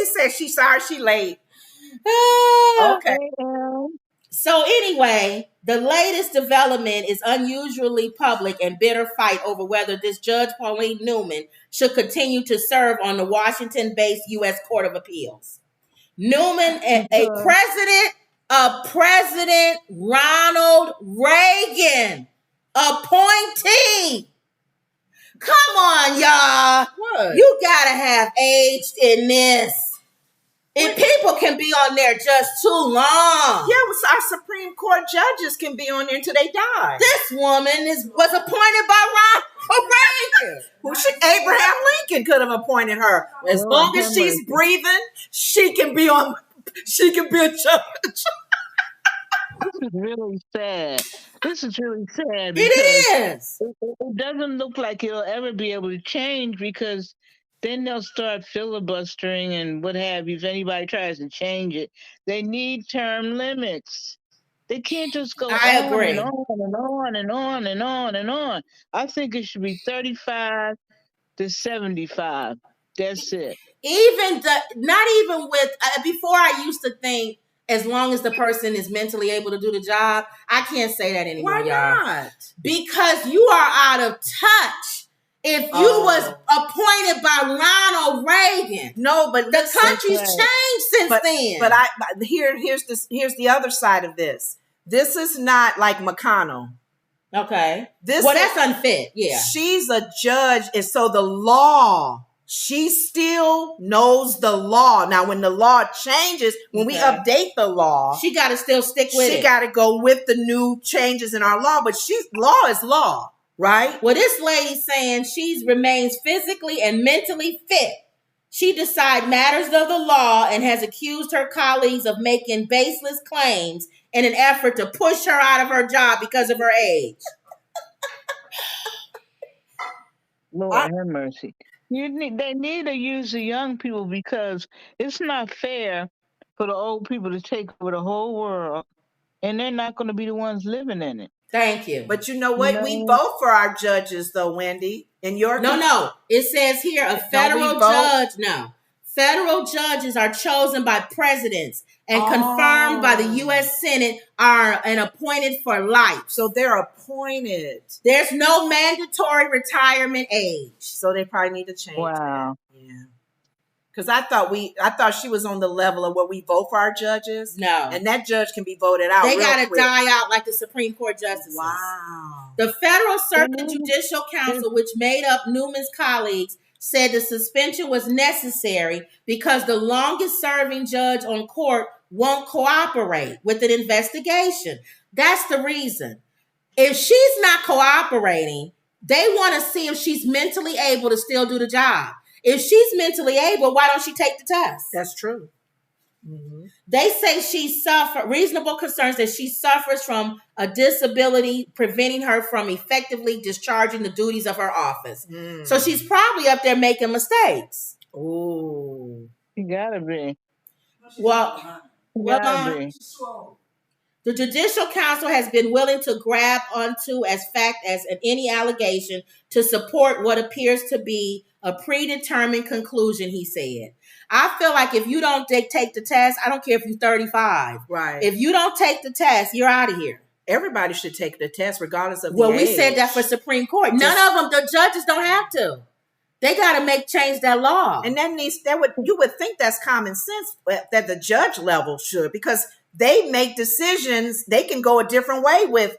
Wendy said she's sorry she late. Okay. So anyway, the latest development is unusually public and bitter fight over whether this Judge Pauline Newman should continue to serve on the Washington-based U.S. Court of Appeals. Newman, a President Ronald Reagan appointee. Come on, y'all. What? You gotta have aged in this. And people can be on there just too long. Yeah, our Supreme Court judges can be on there until they die. This woman was appointed by Ronald Reagan. Abraham Lincoln could have appointed her. As long as she's breathing, she can be on. She can be a judge. This is really sad. It is. It doesn't look like it'll ever be able to change, because then they'll start filibustering and what have you. If anybody tries to change it, they need term limits. They can't just go agree. And on and on and on and on and on. I think it should be 35 to 75. That's it. Not even with, before I used to think as long as the person is mentally able to do the job. I can't say that anymore, y'all. Why not? Because you are out of touch. If you was appointed by Ronald Reagan, no, but the country's changed since then. But here's the other side of this. This is not like McConnell. Okay. That's unfit. Yeah. She's a judge, and so the law. She still knows the law. Now, when the law changes, when we update the law, she got to still stick with it. She got to go with the new changes in our law. But law is law, right? Well, this lady's saying she remains physically and mentally fit. She decides matters of the law and has accused her colleagues of making baseless claims in an effort to push her out of her job because of her age. Lord have mercy. They need to use the young people, because it's not fair for the old people to take over the whole world, and they're not going to be the ones living in it. Thank you. But you know what? We vote for our judges, though, Wendy. In your No. It says here a federal judge. No. Federal judges are chosen by presidents and confirmed by the U.S. Senate and appointed for life. So they're appointed. There's no mandatory retirement age. So they probably need to change. Wow. That. Yeah. Because I thought she was on the level of where we vote for our judges. No. And that judge can be voted out. They got to die out like the Supreme Court justices. Wow. The Federal Circuit Judicial Council, which made up Newman's colleagues, said the suspension was necessary because the longest serving judge on court won't cooperate with an investigation. That's the reason. If she's not cooperating, they want to see if she's mentally able to still do the job. If she's mentally able, why don't she take the test? That's true. Mm-hmm. They say reasonable concerns that she suffers from a disability preventing her from effectively discharging the duties of her office. So she's probably up there making mistakes. Oh, you gotta be. Well, the Judicial Council has been willing to grab onto as fact as any allegation to support what appears to be a predetermined conclusion, he said. I feel like if you don't take the test, I don't care if you're 35. Right. If you don't take the test, you're out of here. Everybody should take the test regardless of the age. Well, we said that for Supreme Court. None of them, the judges don't have to. They got to change that law. And you would think that's common sense that the judge level should, because they make decisions. They can go a different way with,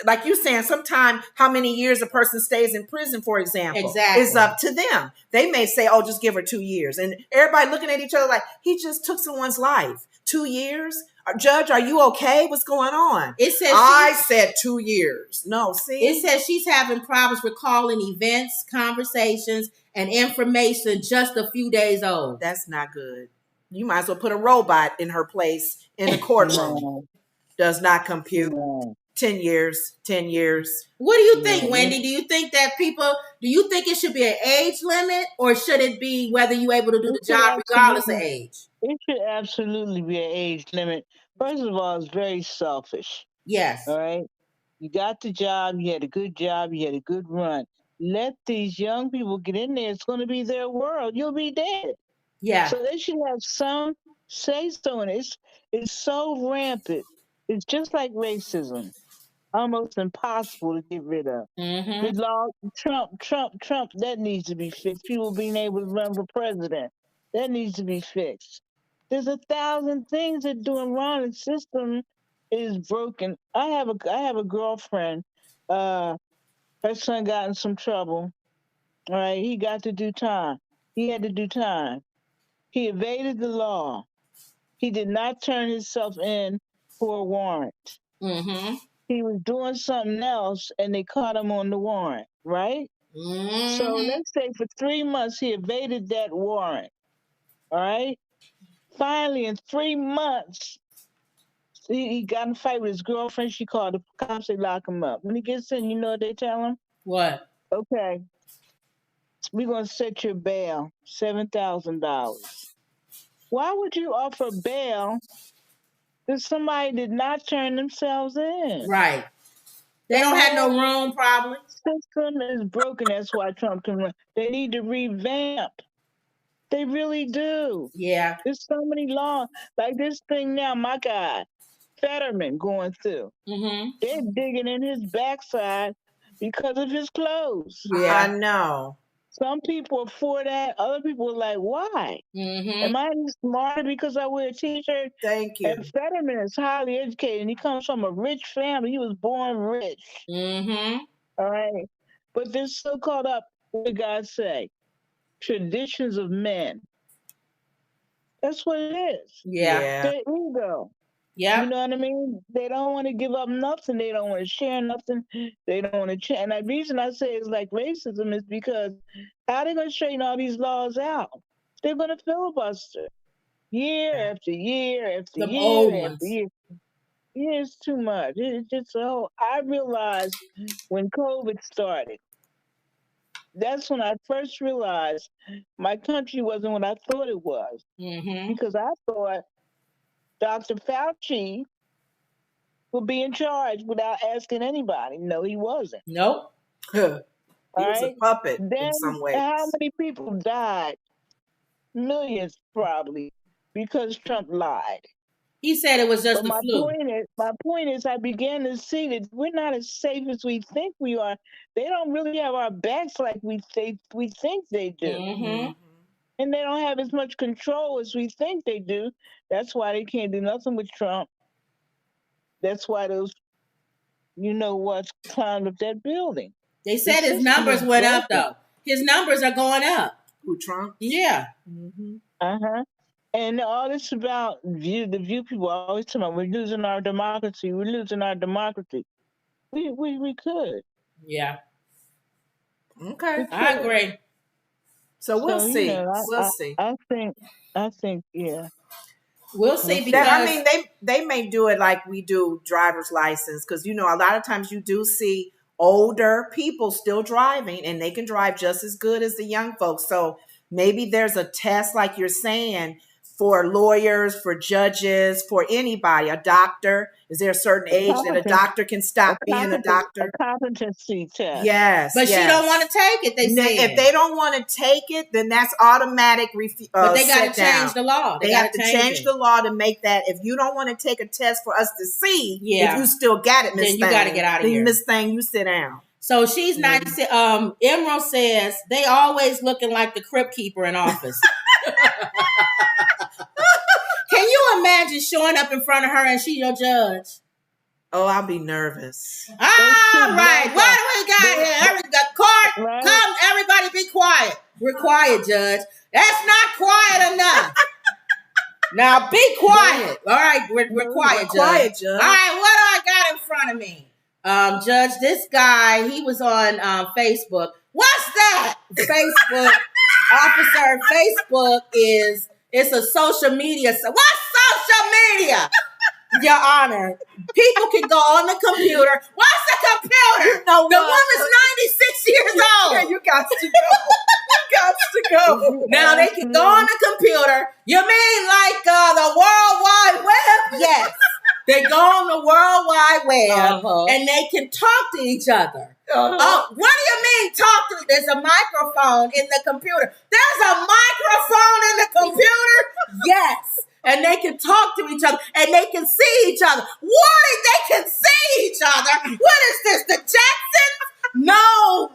like you saying, sometimes how many years a person stays in prison, for example, is up to them. They may say, oh, just give her 2 years. And everybody looking at each other like, he just took someone's life. 2 years? Judge, are you okay? What's going on? It says I said 2 years. No, see? It says she's having problems recalling events, conversations, and information just a few days old. That's not good. You might as well put a robot in her place in the courtroom. Does not compute. 10 years. What do you think, Wendy? Do you think it should be an age limit, or should it be whether you're able to do the job regardless of age? It should absolutely be an age limit. First of all, it's very selfish. Yes. All right? You got the job, you had a good job, you had a good run. Let these young people get in there. It's going to be their world. You'll be dead. Yeah. So they should have some say so in it. It's so rampant. It's just like racism, almost impossible to get rid of. Mm-hmm. The law, Trump, that needs to be fixed. People being able to run for president, that needs to be fixed. There's 1,000 things that doing wrong. The system is broken. I have a girlfriend. Her son got in some trouble. All right, he got to do time. He had to do time. He evaded the law. He did not turn himself in for a warrant. Mm-hmm. He was doing something else, and they caught him on the warrant. Right. So Mm-hmm. let's say for 3 months he evaded that warrant. All right. Finally, in 3 months, he got in a fight with his girlfriend. She called the cops. They lock him up. When he gets in, you know what they tell him? What? Okay, we're gonna set your bail $7,000. Why would you offer bail if somebody did not turn themselves in? Right. They don't have no room, probably. System is broken. That's why Trump can run. They need to revamp. They really do. Yeah. There's so many laws. Like this thing now, my guy, Fetterman going through. Mm-hmm. They're digging in his backside because of his clothes. Yeah, I know. Some people are for that. Other people are like, why? Mm-hmm. Am I smarter because I wear a t-shirt? Thank you. And Fetterman is highly educated, and he comes from a rich family. He was born rich. Mm-hmm. All right. But they're so caught up, what did God say? Traditions of men. That's what it is. Yeah. Their ego. Yeah. You know what I mean? They don't want to give up nothing. They don't want to share nothing. They don't want to change. And the reason I say it's like racism is because how are they going to straighten all these laws out? They're going to filibuster year after year after Them year old after ones. year. Yeah, it's too much. It's just so. I realized when COVID started, that's when I first realized my country wasn't what I thought it was. Mm-hmm. Because I thought Dr. Fauci would be in charge without asking anybody. No, he wasn't. Nope. He was a puppet then in some ways. How many people died? Millions, probably, because Trump lied. He said it was just But the flu. my point is, I began to see that we're not as safe as we think we are. They don't really have our backs like we think they do. Mm-hmm. And they don't have as much control as we think they do. That's why they can't do nothing with Trump. That's why those, you know what, climbed up that building. They said his numbers went up, though. His numbers are going up. Who, Trump? Yeah. Mm-hmm. Uh-huh. And all this about the view people are always talking about, we're losing our democracy. We're losing our democracy. We could. Yeah. Okay. I agree. So we'll see. We'll see. I think, yeah. We'll see, because I mean, they may do it like we do driver's license, because a lot of times you do see older people still driving, and they can drive just as good as the young folks. So maybe there's a test, like you're saying, for lawyers, for judges, for anybody, a doctor. Is there a certain age that a doctor can stop being a doctor? A competency test. Yes. But she don't want to take it, they say. If they don't want to take it, then that's automatic. But they got to change the law. They have to change the law to make that. If you don't want to take a test for us to see if you still got it, Miss Thang, then you got to get out of here. Miss Thang, you sit down. So she's not. Emerald says they always looking like the crypt keeper in office. Can you imagine showing up in front of her and she your judge? Oh, I'll be nervous. All right. What do we got here? Court, come, everybody be quiet. We're quiet, Judge. That's not quiet enough. Now be quiet. All right, we're quiet, Judge. All right, what do I got in front of me? Judge, this guy, he was on Facebook. What's that? Facebook officer. Facebook it's a social media. What's social media? Your Honor, people can go on the computer. What's the computer? The woman's 96 years old. Yeah, you got to go. You got to go. Now they can go on the computer. You mean like the World Wide Web? Yes. They go on the World Wide Web and they can talk to each other. Oh, what do you mean talk to? There's a microphone in the computer. There's a microphone in the computer. each other, and they can see each other. What? They can see each other? What is this? The Jacksons? No,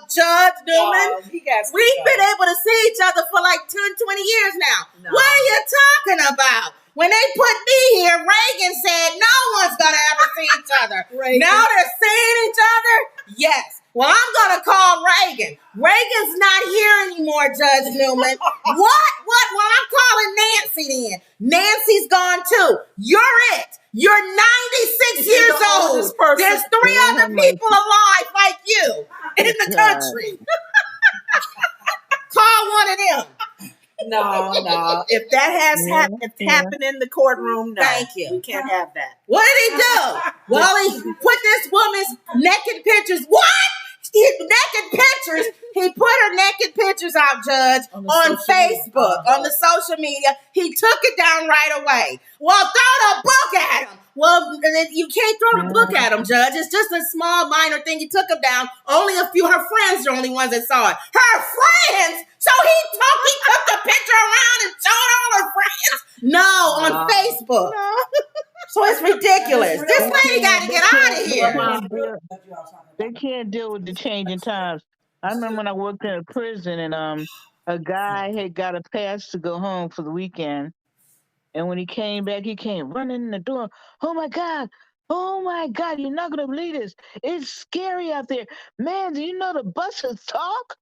Judge Newman. We've been able to see each other for like 10, 20 years now. No. What are you talking about? When they put me here, Reagan said no one's going to ever see each other. Now they're seeing each other? Yes. Well, I'm going to call Reagan. Reagan's not here anymore, Judge Newman. What? Well, I'm calling Nancy then. Nancy's gone too. You're it. You're 96 years old. There's 3 other people alive like you in the country. Call one of them. No. If that has happened in the courtroom, no. Thank you. We can't have that. What did he do? Well, he put this woman's naked pictures. What? Naked pictures. He put her naked pictures out, Judge, on Facebook, on the social media. He took it down right away. Well, throw the book at him. Well, you can't throw the book at him, Judge. It's just a small, minor thing. He took him down. Only a few. Her friends are the only ones that saw it. Her friends. So he took the picture around and showed all her friends. No, on Facebook. No. So it's ridiculous. This lady got to get out of here. They can't deal with the changing times. I remember when I worked in a prison and a guy had got a pass to go home for the weekend. And when he came back, he came running in the door. Oh my God, you're not going to believe this. It's scary out there. Man, do you know the buses talk?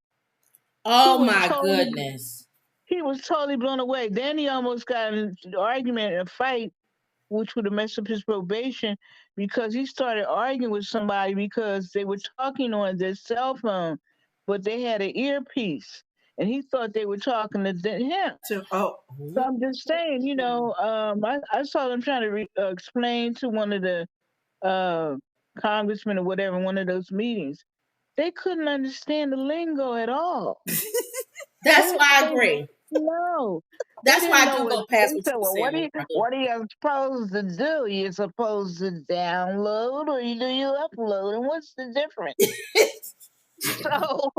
Oh my goodness. He was totally blown away. Then he almost got in an argument, a fight, which would have messed up his probation because he started arguing with somebody because they were talking on their cell phone, but they had an earpiece. And he thought they were talking to him. So I'm just saying, I saw them trying to explain to one of the congressmen or whatever in one of those meetings. They couldn't understand the lingo at all. That's why I agree. No. That's why I do go past what are you supposed to do? You're supposed to download or do you upload? And what's the difference? So...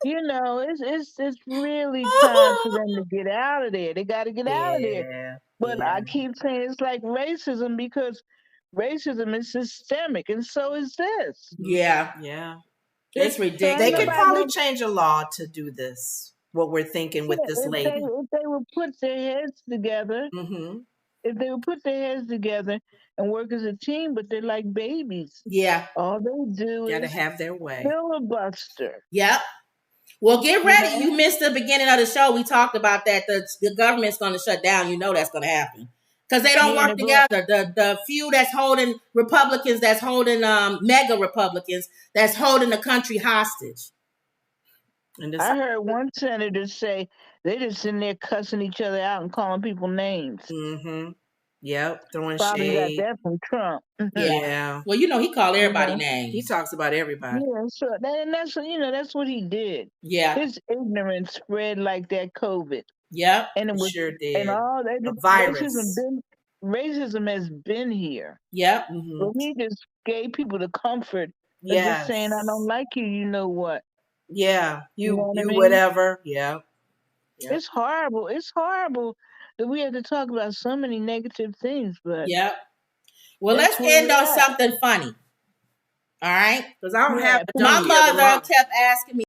it's really time for them to get out of there. They got to get out of there. But I keep saying it's like racism because racism is systemic, and so is this. Yeah. It's ridiculous. They could probably change a law to do this. What we're thinking with this lady. If they would put their heads together, if they would put their heads together and work as a team, but they're like babies. Yeah. All they do is have their way. Filibuster. Yep. Well, get ready. You missed the beginning of the show. We talked about that. The government's going to shut down. You know that's going to happen. Because they don't work together. The few that's holding Republicans, that's holding mega Republicans, that's holding the country hostage. And I heard one senator say they just sitting there cussing each other out and calling people names. Mm-hmm. Yep, throwing Probably shade. Got that from Trump. Yeah. Well, he called everybody names. He talks about everybody. Yeah, so that's what he did. Yeah. His ignorance spread like that COVID. Yep. And it sure did. And all that the virus. Racism has been here. Yep. Mm-hmm. But he just gave people the comfort of just saying, I don't like you, you know what? Yeah. You whatever. Yeah. Yep. It's horrible. It's horrible that we have to talk about so many negative things, but yep. Well, let's end on something funny. All right? Because I don't have my mother kept asking me